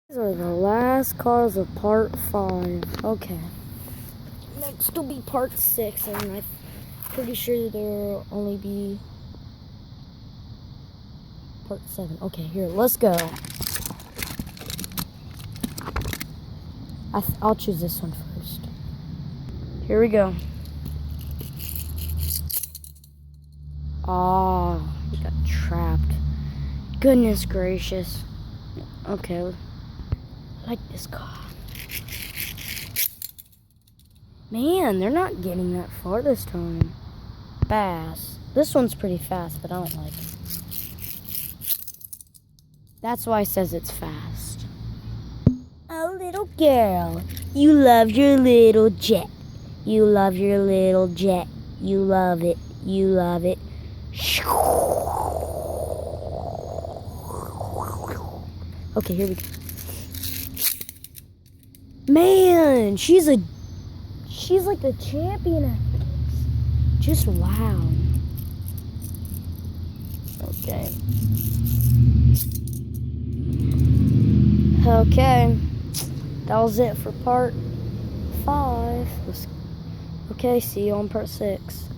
These are the last cars of part 5. Okay. Next will be part 6, and I'm pretty sure there'll only be part 7. Okay, here, let's go. I'll choose this one first. Here we go. Oh, we got trapped. Goodness gracious. Okay, I like this car. Man, they're not getting that far this time. Fast. This one's pretty fast, but I don't like it. That's why it says it's fast. Oh, little girl, you love your little jet. You love your little jet. You love it. You love it. Okay, here we go. Man, she's like the champion at this. Just wow. Okay. Okay. That was it for part 5. Okay, see you on part 6.